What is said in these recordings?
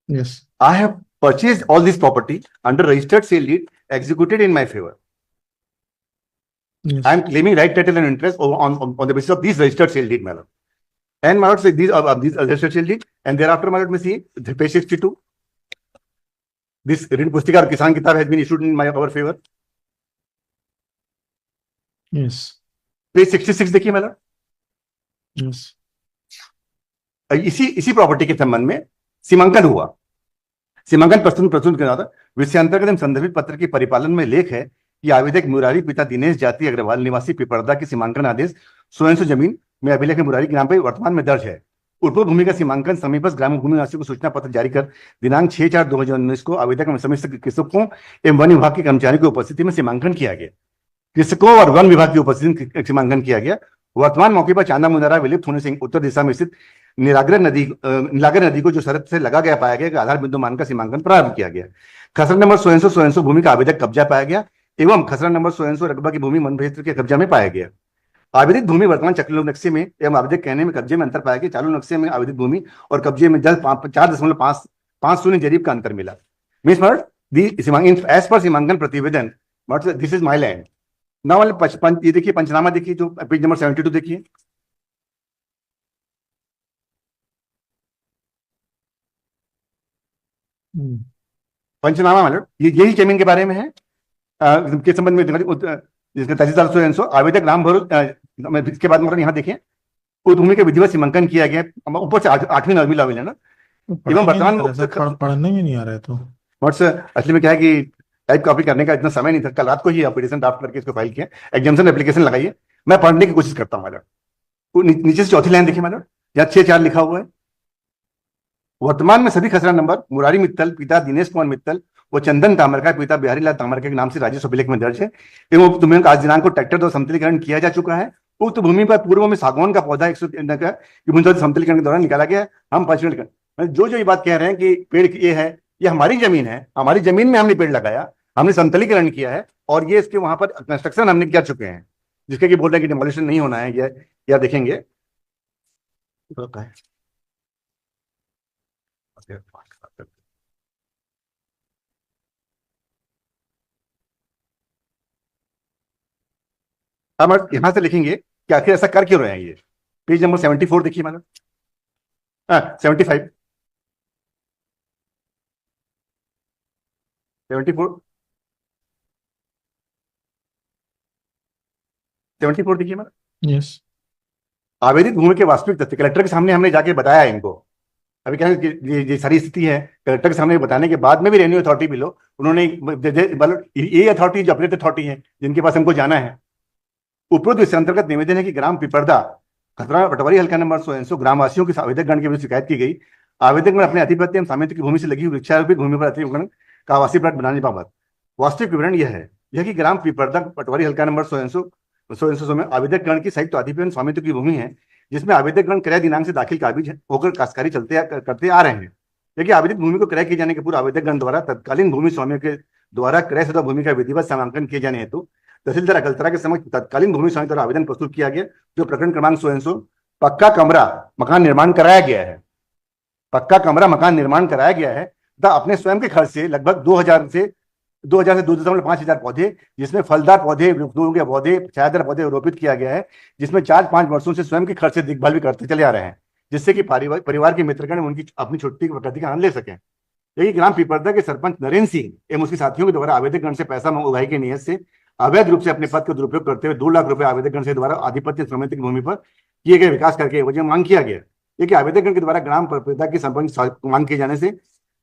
Yes. I have purchased all this property under registered sale deed executed in my favor. Yes. I am claiming right title and interest on the basis of these registered sale deed, my lord. And my lord, say these registered sale deed, and thereafter, my lord, may see page 62. This ऋण पुस्तिका और किसान किताब has been issued in my our favor. Yes. Page 66 देखिए my lord. Yes. इसी property के संबंध में सीमांकन हुआ। सीमांकन प्रस्तुत किया था। विषय अंतर्गत संदर्भित पत्र के परिपालन में लेख है कि आवेदक मुरारी पिता दिनेश जाति अग्रवाल निवासी पिपरदा की सीमांकन आदेश स्वयं जमीन में अभिलेख मुरारी के नाम पर वर्तमान में दर्ज है। उर्वरक भूमि का सीमांकन समीपस्थ ग्रामीण भूमि निवासी को सूचना पत्र जारी कर दिनांक 6/4/2019 को आवेदक में समस्त कृषकों एवं वन विभाग के कर्मचारियों की उपस्थिति में सीमांकन किया गया। कृषकों और वन विभाग की उपस्थिति में सीमांकन किया गया। वर्तमान मौके पर चांदा मुनारा विलुप्त होने से उत्तर दिशा में स्थित नीलागर नदी को जो शरत से लगा गया पाया गया कि आधार बिंदु मान का सीमांकन प्रारंभ किया गया। खसरा नंबर स्वयं भूमि का आवेदक कब्जा पाया गया एवं खसरा नंबर स्वयं रकबा की भूमि वन क्षेत्र के कब्जा में पाया गया। आवेदित भूमि वर्तमान चक्र नक्शे में एवं आवेदक कहने में कब्जे में अंतर पाया गया। चालू नक्शे में आवेदित भूमि और कब्जे में जल्द 4.50 जरीब का अंतर मिला। मीन्स एज पर सीमांकन प्रतिवेदन दिस इज माई लैंड। ना वाले ये देखिए पंचनामा देखिए, जो पेज नंबर 72 देखिए। पंचनामा मतलब यही जमीन के बारे में है के संबंध में जिसका तहसीलदार स्वयं आवेदक नाम भरो। इसके बाद मतलब यहाँ देखिए उस भूमि का विधिवत सीमांकन किया गया। ऊपर से 8वीं 9वीं लाविल है ना, एवं वर्तमान पढ़ने में नहीं आ रहा है। तो असली में क्या है कि टाइप कॉपी करने का इतना समय नहीं था। कल रात को ही एप्लीकेशन ड्राफ्ट करके इसको फाइल किया। एग्जामिशन एप्लीकेशन लगाइए, मैं पढ़ने की कोशिश करता हूँ मैडम। नीचे से चौथी लाइन देखिए मैडम, यहाँ 6/4 लिखा हुआ है। वर्तमान में सभी खसरा नंबर मुरारी मित्तल पिता दिनेश कुमार मित्तल वो चंदन तामरका पिता बिहारी लाल तामरका के नाम से राजस्व अभिलेख में दर्ज है एवं उक्त भूमि का आज दिनांक को ट्रैक्टर द्वारा समतलीकरण किया जा चुका है। उक्त भूमि पर पूर्व में सागौन का पौधा 100 का समतलीकरण के दौरान निकाला गया है। हम 5 मिनट जो ये बात कह रहे हैं कि पेड़ ये है, ये हमारी जमीन है, हमारी जमीन में हमने पेड़ लगाया, हमने समतलीकरण किया है और ये इसके वहां पर कंस्ट्रक्शन हमने कर चुके हैं, जिसके कि बोल रहे हैं कि डिमोलिशन नहीं होना है। ये या देखेंगे हम यहां से लिखेंगे कि आखिर ऐसा कर क्यों रहे हैं। ये पेज नंबर 74 देखिए मैडम, 75 74 देखिए मैडम। यस। आवेदित भूमि के वास्तविक तथ्य कलेक्टर के सामने हमने जाके बताया इनको। अभी क्या है ये सारी स्थिति है, कलेक्टर के सामने बताने के बाद में भी रेवेन्यू अथॉरिटी भी लो उन्होंने ये अथॉरिटी जो अपडेट अथॉरिटी है जिनके पास हमको जाना है। उपरोक्त विषय अंतर्गत निवेदन है कि ग्राम पिपरदा खतरा पटवारी हल्का नंबर 100 ग्रामवासियों की आवेदक गण के विरुद्ध शिकायत की गई। आवेदक में अपने आधिपत्य एवं सामित्य की भूमि से लगी हुई वृक्षारोपित भूमि पर अतिक्रमण का आवासीय प्लाट बनाने बाबत वास्तविक विवरण यह है कि ग्राम पिपरदा पटवारी हल्का नंबर 100 में आवेदक गण की संयुक्त आधिपत्य स्वामित्व की भूमि है, जिसमें आवेदक गण क्रय दिनांक से दाखिल काबिज होकर काश्तकारी करते आ रहे हैं। लेकिन आवेदित भूमि को क्रय किए जाने के पूर्व आवेदक गण द्वारा तत्कालीन भूमि स्वामी के द्वारा क्रय शुदा भूमि का विधिवत सीमांकन किए जाने हेतु तहसीलदार अकलतरा के समक्ष तत्कालीन भूमि स्वामी द्वारा आवेदन प्रस्तुत किया गया, जो प्रकरण क्रमांक 100 पक्का कमरा मकान निर्माण कराया गया है। पक्का कमरा मकान निर्माण कराया गया है तथा अपने स्वयं के खर्च से लगभग 2000 से 2.5 हजार पौधे, जिसमें फलदार पौधे, के पौधे, छायादार पौधे रोपित किया गया है, जिसमें 4-5 वर्षों से स्वयं के खर्च से देखभाल भी करते चले आ रहे हैं, जिससे कि परिवार के मित्रगण उनकी अपनी छुट्टी की प्रकृति का आनंद ले सकें। लेकिन ग्राम पिपरदा के सरपंच नरेंद्र सिंह एवं उसके साथियों के द्वारा आवेदक गण से पैसा उगाही की नियत से अवैध रूप से अपने पद का दुरुपयोग करते हुए 2 लाख रुपए आवेदक गण से द्वारा आधिपत्य समिति की भूमि पर किए गए विकास करके वजह मांग किया गया। लेकिन आवेदक गण के द्वारा ग्राम पिपरदा की संपत्ति मांग किए जाने से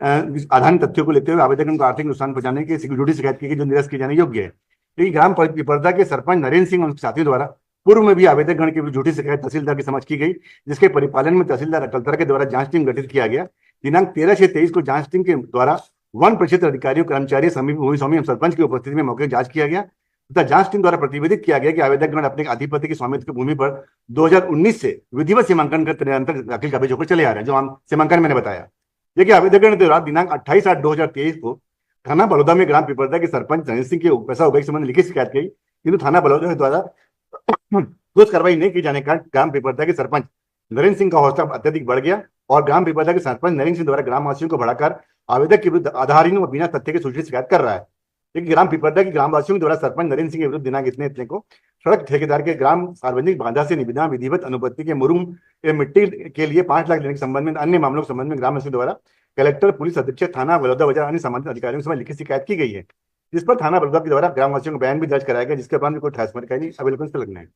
आधार तथ्यों को लेते हुए आवेदक को आर्थिक नुकसान पहुंचाने की सिक्योरिटी शिकायत की गई, जो निरस्त किए जाने योग्य है। लेकिन ग्राम पिपरदा के सरपंच नरेंद्र सिंह और उनके साथियों द्वारा पूर्व में भी आवेदक गण की झूठी शिकायत तहसीलदार की समझ की गई, जिसके परिपालन में तहसीलदार अकलतरा के द्वारा जांच टीम गठित किया गया। दिनांक 13/6/23 को जांच टीम के द्वारा वन प्रक्षेत्र अधिकारियों, कर्मचारी, समीप भूमि स्वामी एवं सरपंच की उपस्थिति में मौके जांच किया गया तथा जांच टीम द्वारा प्रतिवेदित किया गया कि आवेदक गण अपने आधिपत्य की स्वामित्व की भूमि पर 2019 से विधिवत सीमांकन कर निरंतर दाखिल काबिज होकर चले आ रहे हैं, जो हम सीमांकन मैंने बताया। देखिए आवेदक गण द्वारा दिनांक 28/8/2023 को थाना बलौदा में ग्राम पिपरदा के सरपंच नरेंद्र सिंह के पैसा उगाही संबंध लिखित शिकायत की, किंतु थाना बलौदा द्वारा ठोस कार्रवाई नहीं की जाने का ग्राम पिपरदा के सरपंच नरेंद्र सिंह का हौसला अत्यधिक बढ़ गया और ग्राम पिपरदा के सरपंच नरेंद्र सिंह द्वारा ग्रामवासियों को भड़काकर आवेदक के विरुद्ध आधारहीन व बिना तथ्य के सूचित शिकायत कर रहा है। लेकिन ग्राम पिपरदा के ग्रामवासियों के द्वारा सरपंच नरेंद्र सिंह के विरुद्ध दिनांक इतने को सड़क ठेकेदार के ग्राम सार्वजनिक बांधा से निविदा विधिवत अनुपत्ति के मुरुम मिट्टी के लिए 5 लाख देने के संबंध में अन्य मामलों के संबंध में ग्रामवासियों द्वारा कलेक्टर, पुलिस अधीक्षक थाना बलौदा बाजार अन्य संबंधित अधिकारियों के समय लिखित शिकायत की गई है, जिस पर थाना बलौदा के द्वारा ग्रामवासियों का बयान भी दर्ज कराया गया, जिसके बाद कोई ठोस कार्रवाई नहीं अवेलेबल से लगना है।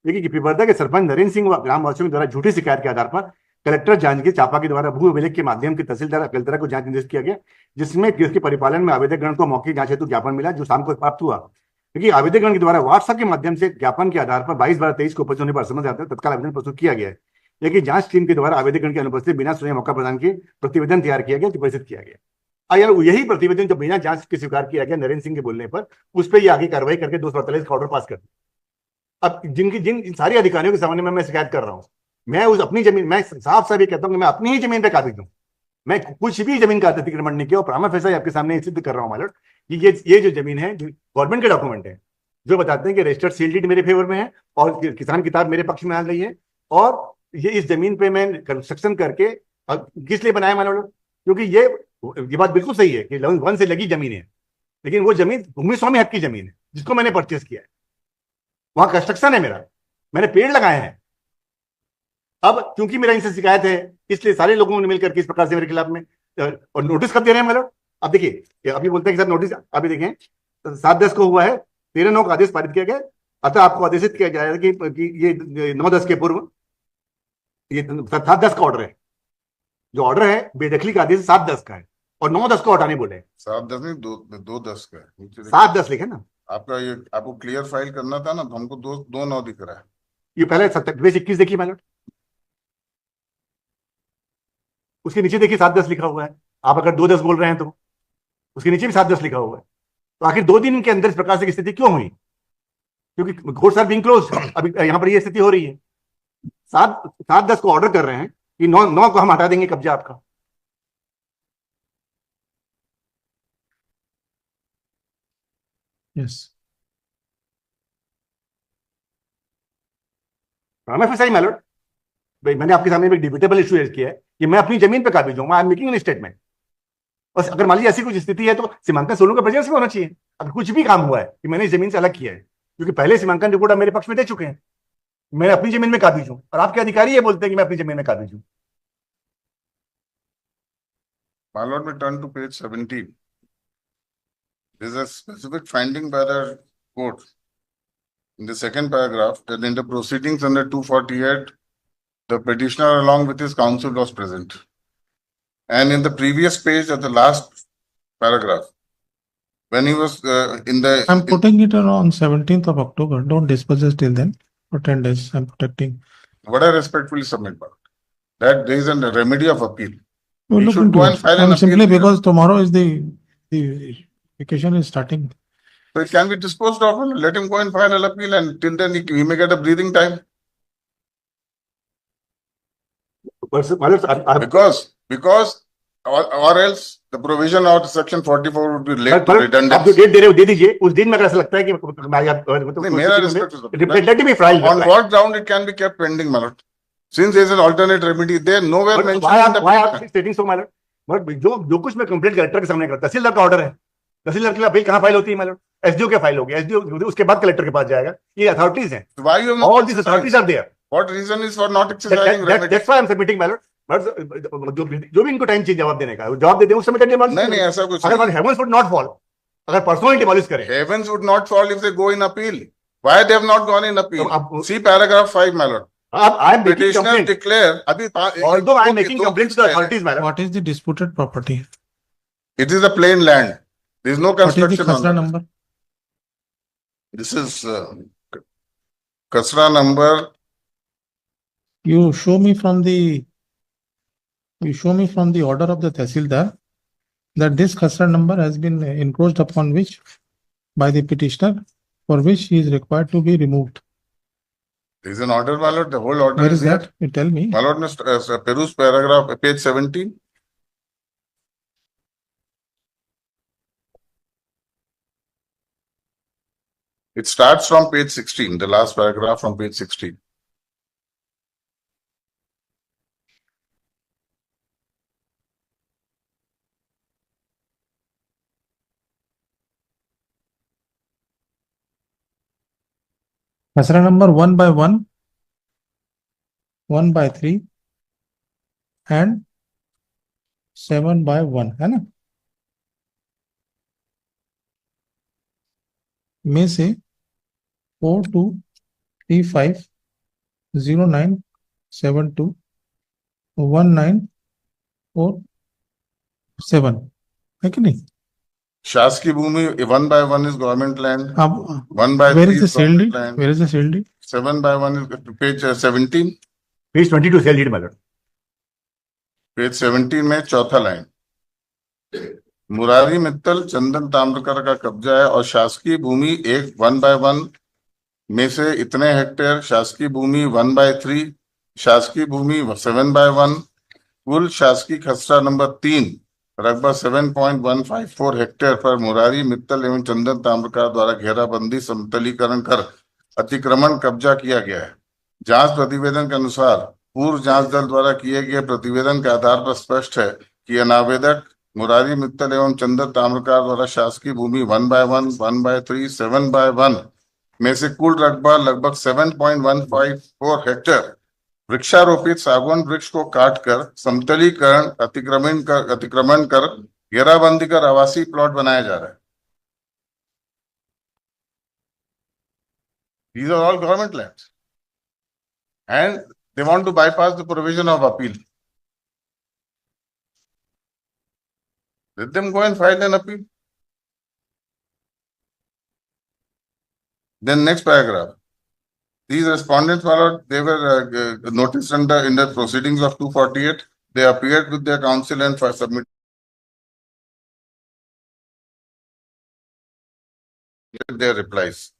लेकिन पिपरदा के सरपंच नरेंद्र सिंह व ग्रामवासियों के द्वारा झूठी शिकायत के आधार पर कलेक्टर जांजगीर चांपा के द्वारा भू अभिलेख के माध्यम से तहसीलदार अकलतरा को जांच निर्देश किया गया, जिसमें जिसके परिपालन में आवेदक गण को मौखिक जांच हेतु ज्ञापन मिला, जो शाम को प्राप्त हुआ। क्योंकि आवेदक गण के द्वारा व्हाट्सएप के माध्यम से ज्ञापन के आधार पर 22/12/23 को उपस्थित होने पर समझ आता है तत्काल आवेदन प्रस्तुत किया गया है। लेकिन जांच टीम के द्वारा आवेदक गण की अनुपस्थिति बिना सुने मौका प्रदान किए प्रतिवेदन तैयार किया गया, प्रेषित किया गया। यार यही प्रतिवेदन जो बिना जांच के स्वीकार किया गया नरेंद्र सिंह के बोलने पर, उस पर आगे कार्रवाई करके 248 का ऑर्डर पास कर दिया। अब जिन सारी अधिकारियों के सामने में मैं शिकायत कर रहा हूँ, मैं उस अपनी जमीन, मैं साफ साफ ये कहता हूँ कि मैं अपनी ही जमीन पे काबिज हूँ, मैं कुछ भी जमीन का अतिक्रमण नहीं किया और प्रामा फैसला आपके सामने सिद्ध कर रहा हूँ मालूम कि ये जो जमीन है गवर्नमेंट के डॉक्यूमेंट है, जो बताते हैं कि रजिस्टर्ड सील डीड मेरे फेवर में है और किसान किताब मेरे पक्ष में आ गई है, और ये इस जमीन पे मैं कंस्ट्रक्शन करके किस लिए बनाया मालूम, क्योंकि ये बात बिल्कुल सही है कि 1 से लगी जमीन है, लेकिन वो जमीन भूमि स्वामी हक की जमीन है जिसको मैंने परचेस किया है, वहां कंस्ट्रक्शन है मेरा, मैंने पेड़ लगाए हैं। अब क्योंकि मेरा इनसे शिकायत है, इसलिए सारे लोगों ने मिलकर के इस प्रकार से मेरे खिलाफ में और नोटिस कब दे रहे हैं मतलब। अब देखिए अभी बोलते हैं कि सर नोटिस अभी देखें 7/10 को हुआ है, 13/9 का आदेश पारित किया गया, अतः आपको आदेशित किया जाएगा कि ये 9/10 के पूर्व ये 7/10 का ऑर्डर है, जो ऑर्डर है बेदखली का आदेश 7/10 का है और 9/10 को हटाने बोले। 7/10 नहीं 2/10 का है, 7/10 लिखे ना आपका, ये आपको क्लियर फाइल करना था ना, तो हमको 2/9 दिख रहा है। ये पहले 27/21 देखिए मैलट, उसके नीचे देखिए 7/10 लिखा हुआ है। आप अगर 2/10 बोल रहे हैं तो उसके नीचे भी 7/10 लिखा हुआ है, तो आखिर 2 दिन के अंदर इस प्रकार से स्थिति क्यों हुई? क्योंकि कोर्ट्स आर बीइंग क्लोज, अभी यहां पर ये स्थिति हो रही है। 7/10 को ऑर्डर कर रहे हैं कि 9 को हम हटा देंगे कब्जा आपका। यस, हमें फिर सही मैलट भाई, मैंने आपके सामने एक डिबेटेबल इशू रेज किया है कि मैं अपनी जमीन पे काबिज हूं, I am making an statement. और अगर मान लीजिए ऐसी कुछ स्थिति है तो सीमांकन सोलू का प्रेजेंस भी होना चाहिए। अगर कुछ भी काम हुआ है कि मैंने इस जमीन से अलग किया है, क्योंकि पहले सीमांकन रिपोर्ट आप मेरे पक्ष में दे चुके हैं, मैं अपनी जमीन में काबिज हूं और आपके अधिकारी ये बोलते हैं कि मैं अपनी जमीन में काबिज हूं। My lord, we turn to page 17. There is a specific finding by the court in the second paragraph that in the proceedings under 248, the petitioner along with his counsel was present. And in the previous page at the last paragraph, when he was I'm putting it on 17th of October. Don't dispose it till then for 10 days. I'm protecting. what I respectfully submit, my lord, that there is a remedy of appeal. We'll He look should into go and it. file an Simply appeal. because tomorrow is the vacation is starting. So it can be disposed of, and let him go and file an appeal, and till then he may get a breathing time. Because or else the provision of section 44 would be late to आप जो redundant. Date दे रहे हो दे दीजिए, उस दिन में अगर ऐसा लगता है कि नहीं, मेरा respect is- let me file On what ground it can be kept pending, my lord? Since there is an alternate remedy, there nowhere mentioned in the why are petition. stating so, my lord? But जो कुछ मैं complaint collector के सामने करता, तहसीलदार का order है, तहसीलदार के appeal कहाँ फाइल होती है my lord? एसडीओ के फाइल होगी, एसडीओ उसके बाद कलेक्टर के पास जाएगा, ये अथॉरिटीज हैं, Why you have not all these authorities are there. What reason is for not exercising remedy? That's why I'm submitting, my lord. जो भी इनको टाइम चाहिए जवाब देने का, जवाब दे दें उस समय कर नहीं ऐसा कुछ अगर नहीं. हेवंस वुड नॉट फॉल, अगर पर्सनली डिमोलिश करें, Heavens would not fall if they go in appeal. Why they have not gone in appeal? तो आप- See paragraph 5, my lord. I am making Petitioner complaint. declare. अभी Although I am making दो complaint to the authorities, my lord. What is the disputed property? It is a plain land. There is no What is the construction on Khasra that. number? This is Kasra number. You show me from the order of the Tehsildar that this Khasra number has been encroached upon which by the petitioner, for which he is required to be removed. There is an order, my lord. The whole order Where is here. that? You tell me. My lord, peruse paragraph, page 17. It starts from page 16, the last paragraph from page 16. खसरा number 1/1, 1/3 and 7/1 है ना, में से 423509721947 है कि नहीं? शासकीय भूमि 1/1 is government land, अब 1/3 where is the is sale government deed? land, Where is the sale deed? 7/1 is page 17, page 22 sale deed मालूम। पेज 17 में चौथा लाइन, मुरारी मित्तल चंदन ताम्रकर का कब्जा है और शासकीय भूमि एक 1/1 में से इतने हेक्टेयर, शासकीय भूमि 1/3, शासकीय भूमि 7/1, कुल शासकीय खसरा नंबर 3 रकबा 7.154 हेक्टेयर पर मुरारी मित्तल एवं चंदन ताम्रकार द्वारा घेराबंदी समतलीकरण कर अतिक्रमण कब्जा किया गया है। जांच प्रतिवेदन के अनुसार पूर्व जांच दल द्वारा किए गए प्रतिवेदन के आधार पर स्पष्ट है कि अनावेदक मुरारी मित्तल एवं चंदन ताम्रकार द्वारा शासकीय भूमि 1/1, 1/3, 7/1 में से कुल रकबा लगभग 7.154 हेक्टेयर वृक्षारोपित सागवान वृक्ष को काटकर समतलीकरण अतिक्रमण कर घेराबंदी कर आवासीय प्लॉट बनाया जा रहा है। These are all government lands, and they want to bypass the provision of appeal. Let them go and file an appeal. Then next paragraph. These respondents they were noticed in the proceedings of 248. They appeared with their counsel and submitted their replies.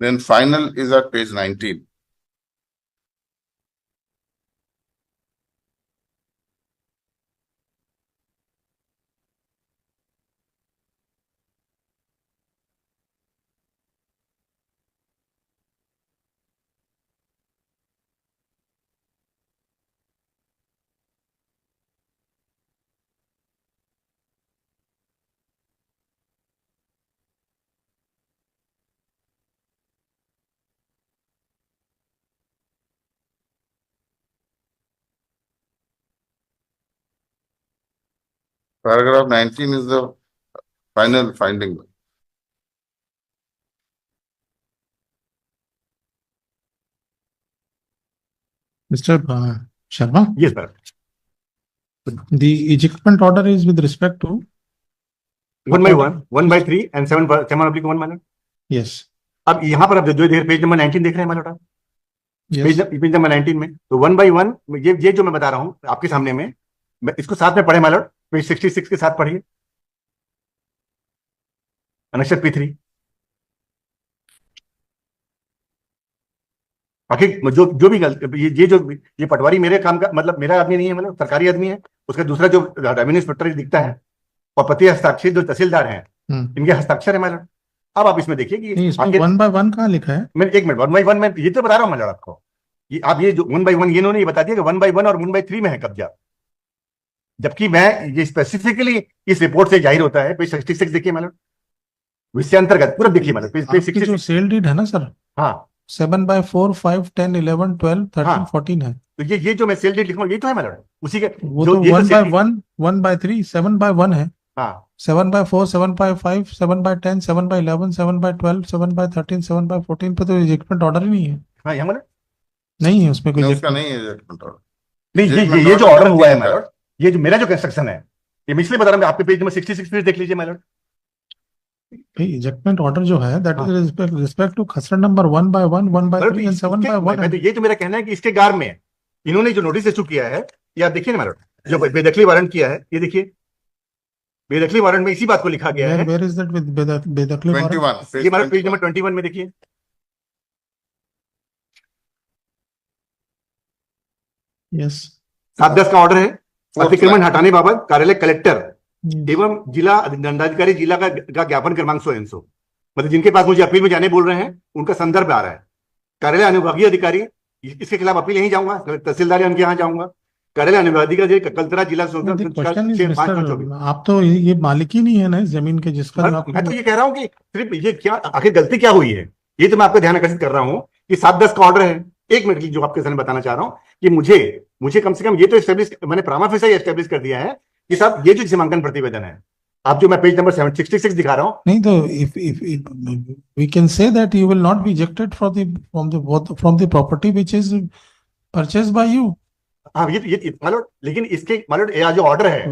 Then final is at page 19. Paragraph 19 is the final finding. Mr. Sharma, yes sir, the ejectment order is with respect to 1/1, 1/3 and 7/1 मालूम। yes, अब यहाँ पर आप जो देर page number 19 देख रहे हैं मालूम आप, yes, पेज नंबर 19 में तो 1/1 ये जो मैं बता रहा हूँ आपके सामने में, इसको साथ में पढ़े मालूम, पेज 66 के साथ पढ़िए, अनुच्छेद P3। बाकी जो भी ये पटवारी मेरे काम का मतलब मेरा आदमी नहीं है, मतलब सरकारी आदमी है, उसका दूसरा जो रेवेन्यू इंस्पेक्टर दिखता है और प्रति हस्ताक्षर जो तहसीलदार हैं इनके हस्ताक्षर है मैडम। अब आप इसमें देखिए कि इसमें 1/1 कहाँ लिखा है? मैं एक मिनट 1/1 में ये तो बता रहा हूँ मैडम आपको, ये आप ये जो 1/1 ये इन्होंने ये बता दिया कि 1/1 और 1/3 में है कब्जा, जबकि मैं ये स्पेसिफिकली इस रिपोर्ट से जाहिर होता है। पेज 66 देखिए मैडम, विषय अंतर्गत पूरा देखिए मैडम, पेज 66 जो सेल डीड है ना सर, हाँ 7/4, 5, 10, 11, 12, 13, 14 है। तो ये जो मैं सेल डेट लिखूंगा ये तो है मैडम उसी के, वो तो 1/1, 1/3, 7/1 है, हाँ 7/4, 7/5, 7/10, 7/11, 7/12, 7/13, 7/14 पे तो इजेक्टमेंट ऑर्डर ही नहीं है। हाँ यहाँ मैडम नहीं है उसमें कोई उसका नहीं है ejectment order. नहीं, ये जो ऑर्डर हुआ है मैडम, ये जो मेरा जो कंस्ट्रक्शन है, ये मैं इसलिए बता रहा हूँ, आपके पेज नंबर 66 पे देख लीजिए मैडम। इजेक्टमेंट ऑर्डर जो है दैट इज रिस्पेक्ट टू खसरा नंबर 1/1, 1/3 एंड 7/1 है। ये जो मेरा कहना है कि इसके गार में इन्होंने जो नोटिस इशू किया है, ये आप देखिए ना मैडम, जो बेदखली वारंट किया है, ये देखिए बेदखली वारंट में इसी बात को लिखा गया है। वेयर इज दैट विद बेदखली वारंट? 21. ये मैडम पेज नंबर 21 में देखिए, यस 7/10 का ऑर्डर है, अतिक्रमण हटाने बाबत कार्यालय कलेक्टर Yes. एवं जिला दंडाधिकारी जिला का ज्ञापन क्रमांक 100 मतलब जिनके पास मुझे अपील में जाने बोल रहे हैं उनका संदर्भ आ रहा है। कार्यालय अनुविभागीय अधिकारी, इसके खिलाफ अपील यहीं जाऊंगा, तहसीलदार उनके यहाँ जाऊंगा। कार्यालय अनुविभागीय अधिकारी कलतरा जिला The question is, 6/5/24। Mr. आप तो ये मालिक ही नहीं है ना इस जमीन के जिसका जो मैं तो ये कह रहा हूँ कि सिर्फ ये क्या आखिर गलती क्या हुई है, ये तो मैं आपका ध्यान आकर्षित कर रहा हूँ कि 7-10 का ऑर्डर है। 1 मिनट जो आपके सामने बताना चाह रहा हूँ कि मुझे कम से कम ये तो एस्टेब्लिश, मैंने प्रामा फेसा एस्टेब्लिश कर दिया है कि साहब ये जो सीमांकन प्रतिवेदन है, आप जो मैं पेज नंबर 766 दिखा रहा हूँ। नहीं तो if we can say that you will not be ejected from the property which is purchased by you. हाँ ये मानो, लेकिन इसके मानो ये जो ऑर्डर है